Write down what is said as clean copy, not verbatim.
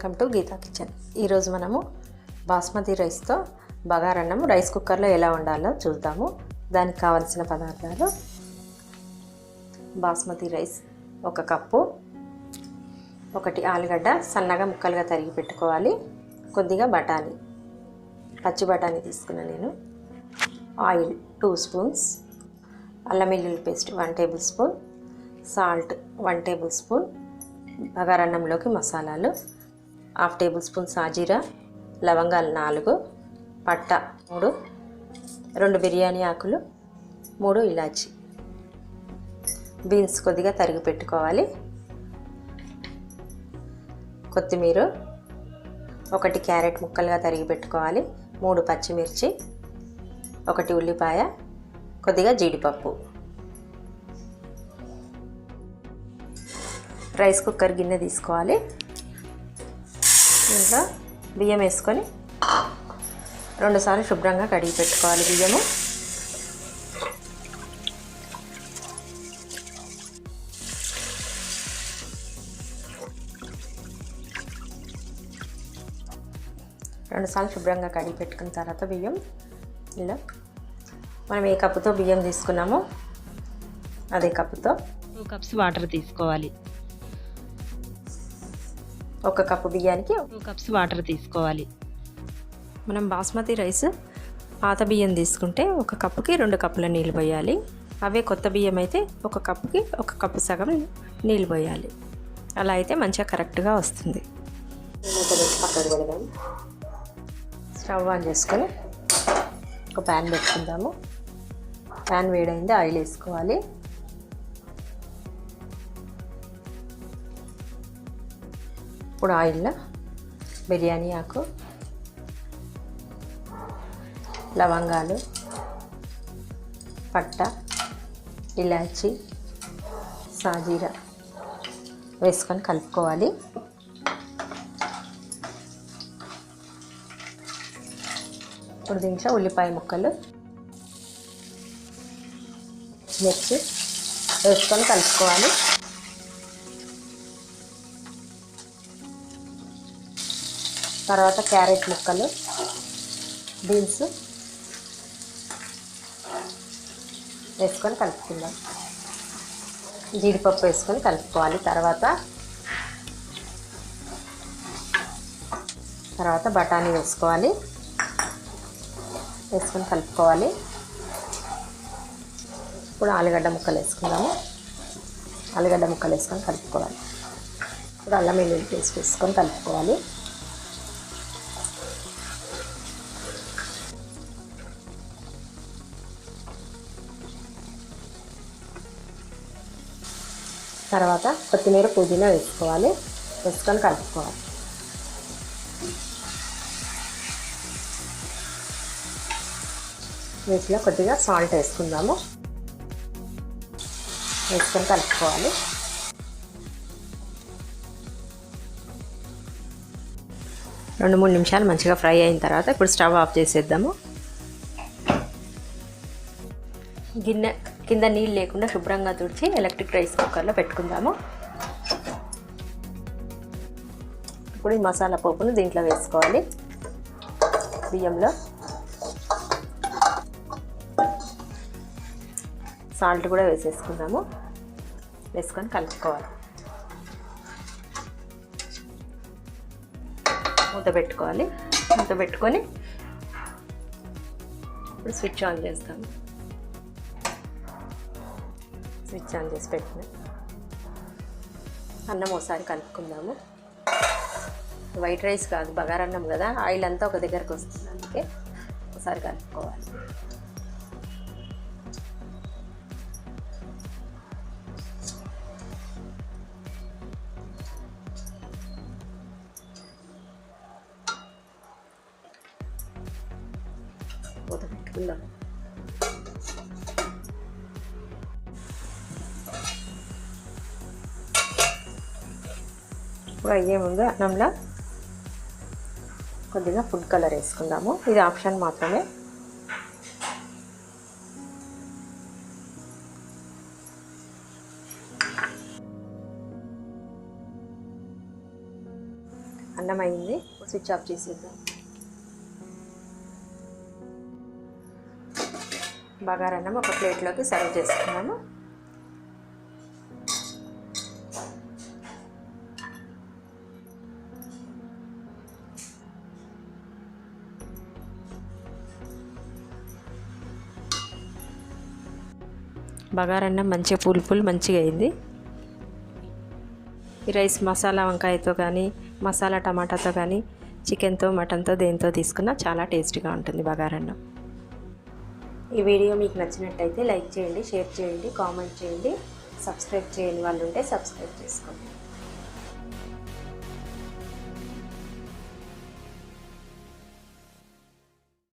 Welcome to Gita kitchen. ఈరోజు మనము బాస్మతి రైస్తో బగారన్నం రైస్ కుక్కర్లో ఎలా వండాలో చూద్దాము. దానికి కావలసిన పదార్థాలు: బాస్మతి రైస్ 1 కప్పు, 1 ఆలుగడ్డ సన్నగా ముక్కలుగా తరిగి పెట్టుకోవాలి, కొద్దిగా బఠానీ, పచ్చి బఠానీ తీసుకున్నాను నేను, ఆయిల్ 2 స్పూన్స్, అల్లం వెల్లుల్లి paste 1 table spoon, salt 1 table spoon, బగారన్నంలోకి మసాలాలు 1/2 టేబుల్ స్పూన్ సాజీరా, లవంగాలు 4, పట్ట 3, 2 బిర్యానీ ఆకులు, 3 ఇలాచి, బీన్స్ కొద్దిగా తరిగి పెట్టుకోవాలి, కొత్తిమీర, 1 క్యారెట్ ముక్కలుగా తరిగి పెట్టుకోవాలి, 3 పచ్చిమిర్చి, 1 ఉల్లిపాయ, కొద్దిగా జీడిపప్పు. రైస్ కుక్కర్ గిన్నె తీసుకోవాలి, దీంట్లో బియ్యం వేసుకొని 2 సార్లు శుభ్రంగా కడిగి పెట్టుకోవాలి. బియ్యము శుభ్రంగా కడిగి పెట్టుకున్న తర్వాత బియ్యం ఇలా మనం ఏ కప్పుతో బియ్యం తీసుకున్నామో అదే కప్పుతో 2 కప్స్ వాటర్ తీసుకోవాలి. 1 కప్పు బియ్యానికి 2 కప్స్ వాటర్ తీసుకోవాలి. మనం బాస్మతి రైస్ పాత బియ్యం తీసుకుంటే 1 కప్పుకి 2 కప్పుల నీళ్ళు పోయాలి. అవే కొత్త బియ్యం అయితే 1 కప్పుకి 1 కప్పు సగం నీళ్ళు పోయాలి. అలా అయితే మంచిగా కరెక్ట్గా వస్తుంది. పక్కకు పెడదాం. స్టవ్ ఆన్ చేసుకొని ఒక ప్యాన్ పెట్టుకుందాము. ప్యాన్ వేడైంది, ఆయిల్ వేసుకోవాలి. ఇప్పుడు ఆయిల్లో బిర్యానీ ఆకు, లవంగాలు, పట్ట, ఇలాచి, సాజీరా వేసుకొని కలుపుకోవాలి. ఇప్పుడు దీంట్లో ఉల్లిపాయ ముక్కలు, మిర్చి వేసుకొని కలుపుకోవాలి. తర్వాత క్యారెట్ ముక్కలు, బీన్స్ వేసుకొని కలుపుకుందాం. జీడిపప్పు వేసుకొని కలుపుకోవాలి. తర్వాత బఠానీ వేసుకొని కలుపుకోవాలి. ఇప్పుడు ఆలుగడ్డ ముక్కలు వేసుకుందాము. ఆలుగడ్డ ముక్కలు వేసుకొని కలుపుకోవాలి. ఇప్పుడు అల్లం వెల్లుల్లి పేస్ట్ వేసుకొని కలుపుకోవాలి. తర్వాత కొత్తిమీర, పుదీనా వేసుకొని కలుపుకోవాలి. వీటిలో కొద్దిగా సాల్ట్ వేసుకుందాము. వేసుకొని కలుపుకోవాలి. 2-3 నిమిషాలు మంచిగా ఫ్రై అయిన తర్వాత ఇప్పుడు స్టవ్ ఆఫ్ చేసేద్దాము. గిన్నె కింద నీళ్ళు లేకుండా శుభ్రంగా తుడిచి ఎలక్ట్రిక్ రైస్ కుక్కర్లో పెట్టుకుందాము. ఇప్పుడు ఈ మసాలా పోపును దీంట్లో వేసుకోవాలి. బియ్యంలో సాల్ట్ కూడా వేసేసుకుందాము. వేసుకొని కలుపుకోవాలి. మూత పెట్టుకోవాలి. మూత పెట్టుకొని ఇప్పుడు స్విచ్ ఆన్ చేస్తాము. స్విచ్ ఆన్ చేసి పెట్టిన అన్నం ఒకసారి కలుపుకుందాము. వైట్ రైస్ కాదు, బగారన్నం కదా, ఆయిల్ అంతా ఒక దగ్గరకు వస్తుంది, అందుకే ఒకసారి కలుపుకోవాలి. మూత పెట్టుకుందాము. ఇప్పుడు అయ్యే ముందు అన్నంలో కొద్దిగా ఫుడ్ కలర్ వేసుకుందాము. ఇది ఆప్షన్ మాత్రమే. అన్నం అయింది, స్విచ్ ఆఫ్ చేసేద్దాం. బగారా అన్నం ఒక ప్లేట్లోకి సర్వ్ చేసుకున్నాము. బగారా అన్నం మంచిగా పులుపులు మంచిగా అయింది. ఈ రైస్ మసాలా వంకాయతో కానీ మసాలా టమాటాతో కానీ చికెన్తో మటన్తో దేంతో తీసుకున్నా చాలా టేస్టీగా ఉంటుంది బగారా అన్నం. ఈ వీడియో మీకు నచ్చినట్టయితే లైక్ చేయండి, షేర్ చేయండి, కామెంట్ చేయండి. సబ్స్క్రైబ్ చేయని వాళ్ళు ఉంటే సబ్స్క్రైబ్ చేసుకోండి.